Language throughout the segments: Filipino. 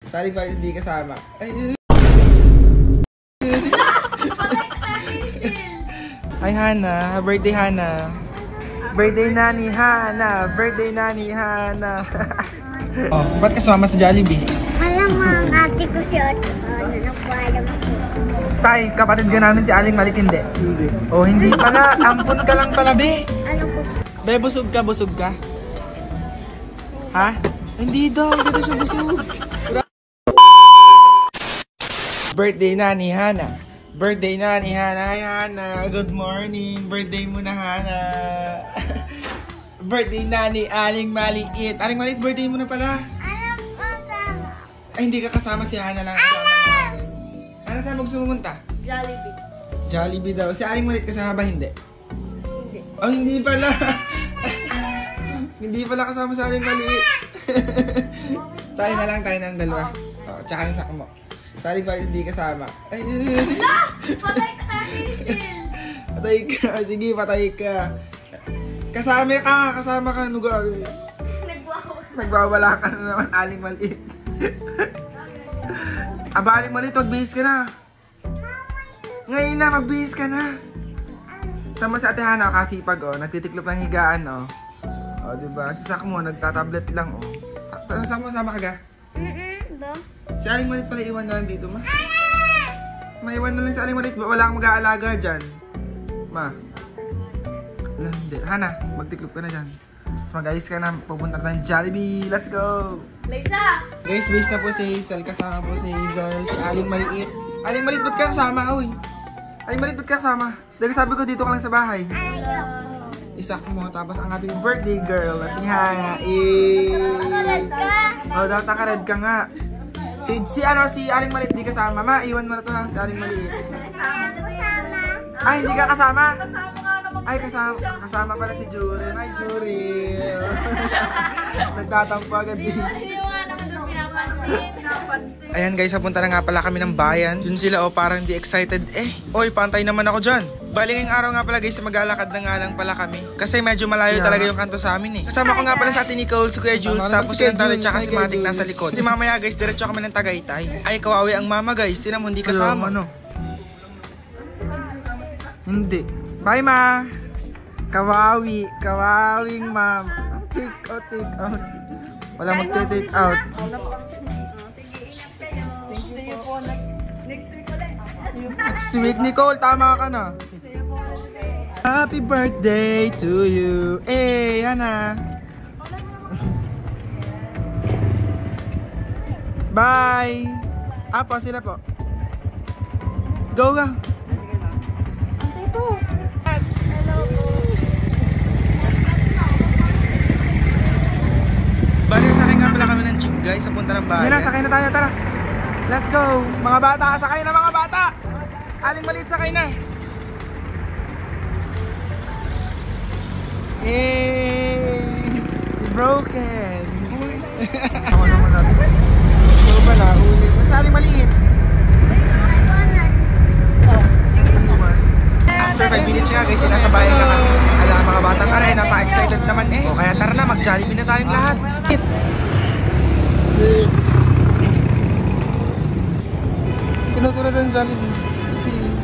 Saling pa hindi kasama. Ay, Hana. Birthday, Hana. Birthday na ni Hana. Birthday na ni Hana. Oh, ba't kasama sa Jollibee? Alam mo, ang ate ko si Otto. Nanakwalam ako. Tay, kapatid ka namin si Aling Malit, hindi? Hindi. Oh, hindi pala. Ampun ka lang pala, be. Ano po? Be, busog ka, busog ka. Ha? Hindi daw, hindi daw siya busog. Birthday na ni Hana. Birthday na ni Hana. Hi, Hana. Good morning. Birthday mo na, Hana. Birthday na ni Aling Maliit. Aling Maliit, birthday mo na pala. Alam ko sama. Ay, hindi ka kasama, si Hana lang kasama natin. Hana, saan mo gusto pumunta? Jollibee. Jollibee daw. Si Aling Maliit kasama ba? Hindi. Hindi. Oh, hindi pala. Hindi pala kasama sa Aling Maliit. Tayo na lang dalawa. Oh, tsaka yung sako mo. Sa Aling Maliit hindi kasama. Ay, Patay ka kasi. patay ka. Sige, patay ka. Kasama ka. Ano gagawin? Nagbawala ka na naman, Aling Maliit. Aba, Aling Maliit, magbihis ka na. Ngayon na, magbihis ka na. Tama sa Ate Hana, kasipag, oh. Nagtitiklop ng higaan, oh. Oh, diba? Si Sak mo, nagtatablet lang, oh. Sama ka ga? Ba? Si Aling Maliit pala iwan na lang dito, ma. Maiwan na lang si Aling Maliit. Wala kang mag-aalaga dyan. Ma. Wala, hindi. Hana, magtiklop ka na dyan. Tapos mag-ayos ka na. Pupunta ng Jollibee. Let's go! Lisa! Guys, base na po si Hazel. Kasama po si Hazel. Si Aling Maliit. Aling Maliit, ba't ka kasama? Uy. Aling Maliit, ba't ka kasama? Dahil sabi ko dito ka lang sa bahay. Isak mo. Tapos ang ating birthday girl na si Hana. Oh, dapat nakared ka nga. Si Aling Maliit di kasama. Ma, iwan mo na to ha, si Aling Maliit. Ay, hindi ka kasama? Ay, kasama pala si Jurel. Hi, Jurel. Nagtatampo agad din. Ayan guys, napunta na nga pala kami ng bayan. Yun sila parang di excited. Oy, pantay naman ako dyan. Bali ngayong araw nga pala guys, maglalakad na nga lang pala kami. Kasi medyo malayo talaga yung kanto sa amin Kasama ko nga pala sa atin Nicole, si Kuya Jules, tapos si Antale, tsaka si Matic nasa likod. Si mamaya guys, diretso kami ng Tagaytay. Ay, kawawi ang mama guys, tinan mo hindi kasama. Hindi. Bye ma! Kawawing mama. Take out. Wala magte-take out. Next week, Nicole, tama ka na. Happy birthday to you. Hana. Bye. Po, sila po. Go. Bali, sakay nga pala kami ng jeep guys, sa punta ng bahay. Yan na, sakay na tayo, tara. Let's go. Mga bata, sakay na mga bata. Aling Maliit, sakay na. Si Broken. Ako naman natin. Ito pala, ulit. Nasa Aling Maliit. After 5 minutes nga guys, nasa bahay na kami. Alam mga batang aray, napa-excited naman O kaya tara na, mag-Jollibee na tayong lahat. Tinutulad ang Jollibee.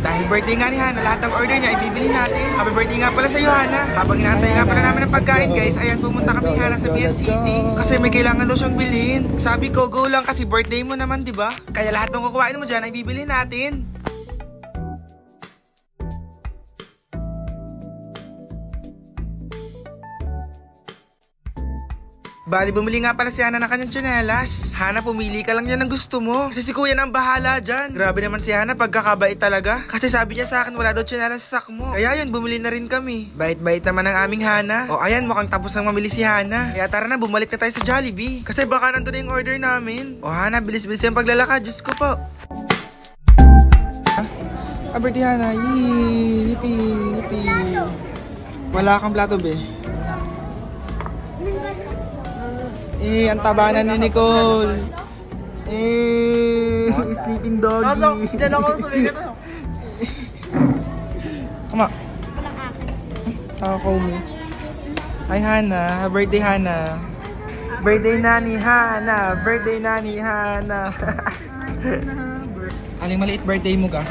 Dahil birthday nga ni Hana, lahat ng order niya ibibili natin. Happy birthday nga pala sa iyo, Hana. Habang inaantay nga pala namin ng pagkain guys, ayan pumunta kami Hana sa BN City. Kasi may kailangan daw siyang bilhin. Sabi ko, go lang kasi birthday mo naman, di ba? Kaya lahat ng kukuhain mo dyan ay bibili natin. Bali, bumili nga pala si Hana ng kanyang tsinelas. Hana, pumili ka lang yan ng gusto mo. Kasi si kuya na ang bahala dyan. Grabe naman si Hana, pagkakabait talaga. Kasi sabi niya sa akin, wala daw tsinelas sa sak mo. Kaya yun, bumili na rin kami. Bait-bait naman ang aming Hana. O ayan, mukhang tapos nang mamili si Hana. Kaya tara na, bumalik na tayo sa Jollibee. Kasi baka nandun na yung order namin. O Hana, bilis-bilis yung paglalakad. Diyos ko po. Birthday Hana, yippee. Wala kang plato, be. Ang taba na ni Nicole. Sleeping doggy. Diyan ako suligat. Come on. Ako mo. Hi Hana, birthday Hana. Birthday na ni Hana. Birthday na ni Hana. Aling maliit birthday mo ka?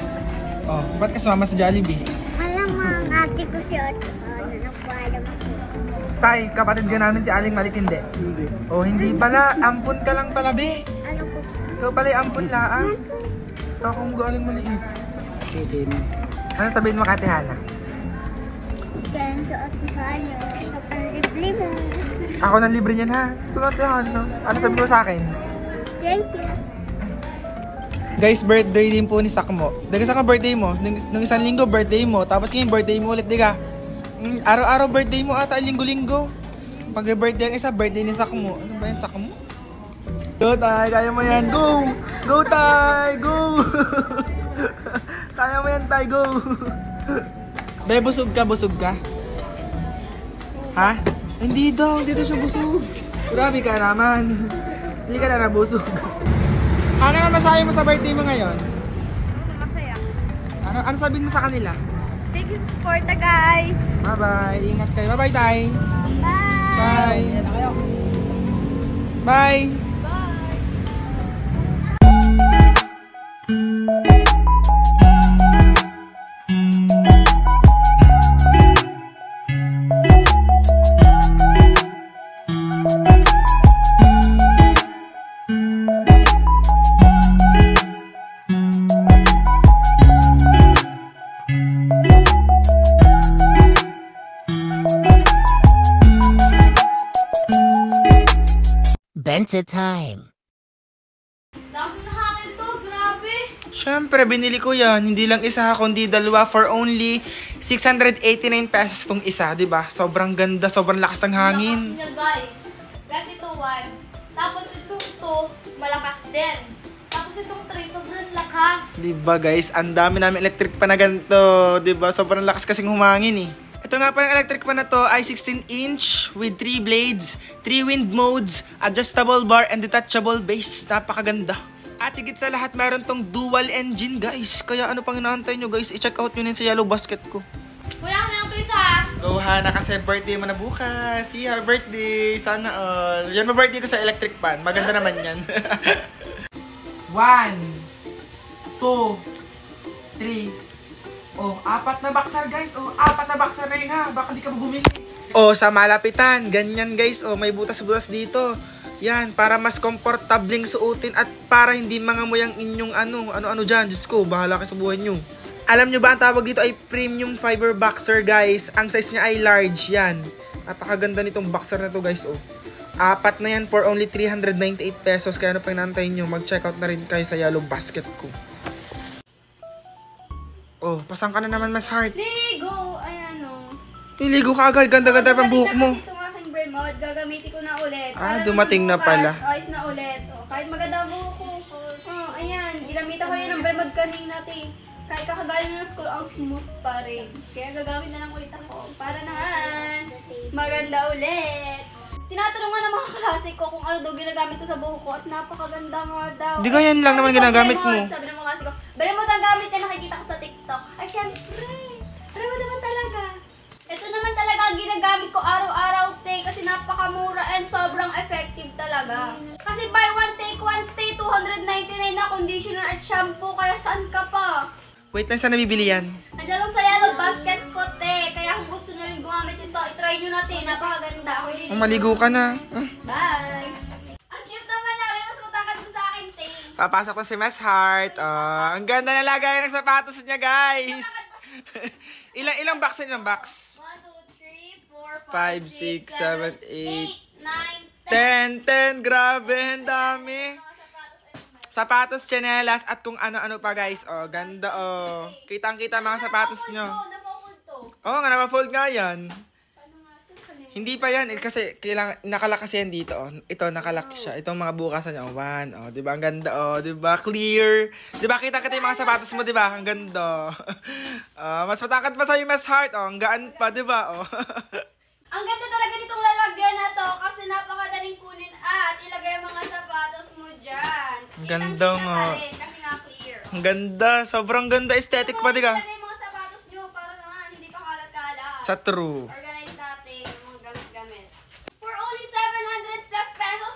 Oh, ba't ka sumama sa Jollibee? Alam mo, ang ate ko si Otto. Nanakwalam ako. Tay, kapatid ka namin si Aling Maliit, hindi? Hindi. Oh, hindi pala. Ampun ka lang pala, be. Ano ko? Ikaw pala yung ampun laang. Akong Aling Maliit. Okay, ano sabihin mo kay Hana? Yan, suot sa ano. Sa panlibre mo. Ako nang libre niyan ha. Ito Hana. Ano sabihin mo sa akin? Thank you. Guys, birthday din po ni Sakmo. Dahil sa birthday mo, nung isang linggo birthday mo, tapos ngayon birthday mo ulit, di ka? Araw-araw birthday mo ata, linggo-linggo. Pag birthday ang isa, birthday ni Sakmo. Ano ba yan, Sakmo? Go, Tay! Kaya mo yan! Go! Go, Tay! Go! Kaya mo yan, Tay! Go! Be, busog ka? Busog ka? Ha? Hindi daw siya busog. Grabe ka naman. Hindi ka na nabusog. Ano naman masahe mo sa birthday mo ngayon? Masaya. Ano sabihin mo sa kanila? Thank you for the guys. Bye-bye. Ingat kayo. Bye-bye, Tay. Bye. Bye. Bye. Benta time. Dami na hangin to, grabe. Siyempre, binili ko yan. Hindi lang isa, kundi dalawa for only 689 pesos tong isa, di ba? Sobrang ganda, sobrang lakas ng hangin. Lakas niya, guys. Guys, ito 1. Tapos itong 2, malakas din. Tapos itong 3, sobrang lakas. Di ba guys? Ang dami namin electric pa na ganito. Di ba? Sobrang lakas kasing humangin eh. Ito nga pa ng electric pan na to ay 16-inch with 3 blades, 3 wind modes, adjustable bar, and detachable base. Napakaganda. At higit sa lahat, meron tong dual engine guys. Kaya ano pang inaantay nyo guys? I-check out nyo na sa yellow basket ko. Kuya, ako lang ito isa. Go Hana, kasi birthday mo na bukas. Yeah, birthday. Sana all. Yan mo birthday ko sa electric pan. Maganda naman yan. 1, 2, 3. Oh, 4 na boxer guys. Oh, 4 na boxer na yun ha. Baka di ka bumili. Oh, sa malapitan. Ganyan guys. Oh, may butas-butas dito. Yan, para mas komportabling suotin at para hindi mangamoy ang inyong ano-ano dyan. Diyos ko, bahala kayo sa buhay nyo. Alam nyo ba ang tawag dito ay premium fiber boxer guys. Ang size niya ay large. Yan. Napakaganda nitong boxer na to guys. Oh, 4 na yan for only 398 pesos. Kaya ano pang nantayin nyo, mag-check out na rin kayo sa yellow basket ko. Oh, pasang ka na naman, Mas Heart. Ligo, ayan o. Niligo ka agad, ganda-ganda pang buhok mo. Ito nga aking bermud, gagamitin ko na ulit. Ah, Para dumating na bukas, pala. Ayos na ulit. Oh, kahit maganda ang buhok ko. Oh, ayan, ginamitan ko yan ng bermud kanina, te. Kahit kakagaling ng school, ang smooth pa rin. Kaya gagamit na lang ulit ako. Para naman, maganda ulit. Tinatanong nga ng mga klase ko kung ano daw ginagamit ko sa buhok ko at napakaganda nga daw. Di ka yan lang naman ginagamit mo. Sabi ng mga klase ko, bermud ang gamit na nakikita ko sa TikTok. Ay, syempre, bermud naman talaga. Ito naman talaga ang ginagamit ko araw-araw, te, kasi napakamura and sobrang effective talaga. Kasi buy one, take one, te, 299 na conditioner at shampoo, kaya saan ka pa? Wait lang, saan nabibili yan? Andiyan lang sa yellow basket ko, te. Kaya kung gusto nyo rin gumamit ito, itry nyo natin. Napakaganda. Ako liligo. Maligo ka na. Bye! Ang cute naman na rin. Mas matangkad mo sa akin, te. Papasok na si Mas Heart. Oh, ang ganda na lagay ng sapatos niya, guys. ilang box na ilang box? 1, 2, 3, 4, 5, 6, 7, 8, 9, 10. Grabe, ang dami. Sapatos, tsinelas, at kung ano-ano pa guys. Oh, ganda oh. Kitang-kita mga sapatos nyo. Napafold to. Oo nga, naka-fold nga yan. Paano nga ito? Hindi pa yan. Kasi kailangan, nakalak kasi yan dito. Oh. Ito, nakalak siya. Itong mga bukasan niya. Oh, 1. Oh, diba? Ang ganda. Oh, diba? Clear. Diba? Kita-kita yung mga sapatos mo, diba? Ang ganda. Mas matangkad pa sa'yo, Mas Heart. Oh, ang gaan pa, diba? Oh. Ang ganda talaga nitong lalagyan na to kasi napakadaling kunin at ilagay ang mga sapatos mo dyan. Ang ganda Kitang-kita nga. pa rin kasi nga clear. Ang ganda. Sobrang ganda. Aesthetic pa, diba? Ilagay yung mga sapatos nyo para naman hindi pa kalat-kalat. Sa true. Organize natin yung mga gamit-gamit. For only 700 plus pesos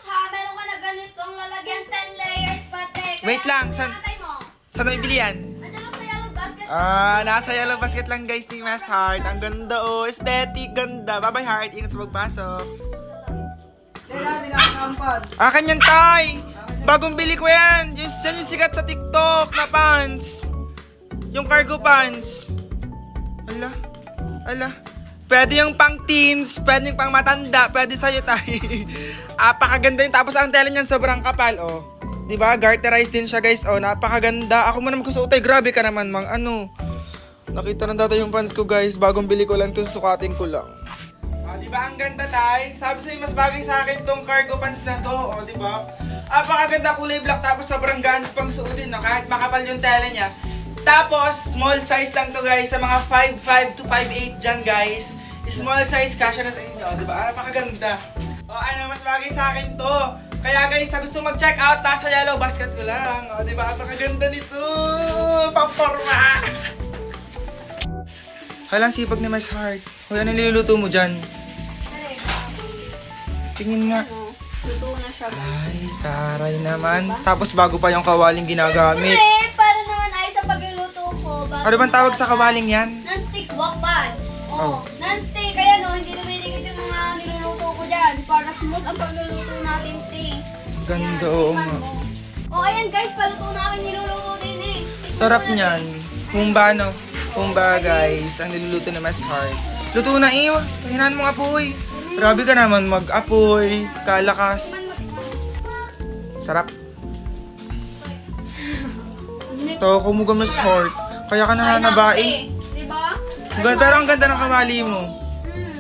Wait lang, Antay mo. saan mo ibili yan? Nandiyan lang sa yellow basket. Nasa yellow basket lang guys ni Mas Heart. Ang ganda oh, aesthetic, ganda. Bye-bye Heart, ingat sa pagpasok. Akin yan, Tay! Bagong bili ko yan! Yan yung sikat sa TikTok na pants. Yung cargo pants. Ala. Pwede yung pang teens, pwede yung pang matanda, pwede sa'yo, Tay. Apakaganda yun. Tapos ang tela niyan sobrang kapal, oh. Diba? Garterized din siya, guys. Oh, napakaganda. Ako mo naman gusto, Tay, grabe ka naman, mang ano. Nakita ng data yung pants ko, guys. Bagong bili ko lang ito, sukatin ko lang. Diba ang ganda, Tay? Sabi sa'yo, mas bagay sa akin tong cargo pants na to. O, diba? Apakaganda, kulay black. Tapos sobrang gaan pang suotin, no? Kahit makapal yung tela niya. Tapos, small size lang to, guys. Sa mga 5'5 to 5'8 dyan, guys. Small size, kasya na sa inyo. Diba? Apakaganda. O, ano, mas bagay sa akin to. Kaya, guys, sa gusto mag-check out, nasa yellow basket ko lang. O, diba? Apakaganda nito. Pamporma! Halang sipag ni Mas Heart. Hoy, ano niluluto mo dyan? Tingin nga. Luto na siya. Ay, taray naman. Tapos bago pa yung kawaling ginagamit. Siyempre, para naman ay sa pagluluto ko. Ano bang tawag sa kawaling yan? Non-stick wok pan. Oh. Non-stick. Kaya no, hindi lumiligid yung mga niluluto ko dyan. Para smooth ang pagluluto natin, te. Ganda, oo nga. Ayan guys, paluto na aking niluluto din eh. Tignan Sarap mo natin. niyan. Humba, no? Humba, guys. Ang niluluto na Mas Heart. Luto na, Iwa. Hinaan mo nga po, eh. Grabe ka naman mag-apoy, kalakas. Sarap. To, kumuga Mas Heart. Kaya ka nananabae. Diba? Pero ang ganda ng kawali mo.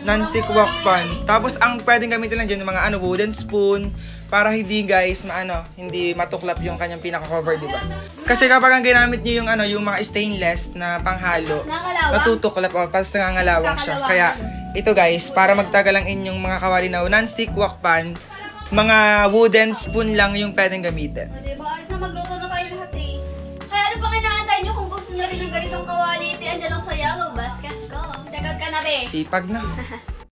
Non-stick wok pan. Tapos ang pwedeng gamitin lang dyan yung mga wooden spoon para hindi guys hindi matuklap yung kanyang pinaka-cover, di ba? Kasi kapag ang ginamit niyo yung yung mga stainless na panghalo, Nakalawang? natutuklap o pas nangangalawang siya. Kaya ito guys, para magtagal ang inyong mga kawali na non-stick wok pan, mga wooden spoon lang yung pwedeng gamitin. O, diba? Ayos na magluto na tayo lahat eh. Kaya ano pang inaantay nyo kung gusto na rin ng ganitong quality? Andiyan lang sa yellow basket ko. Check out ka na, be. Sipag na.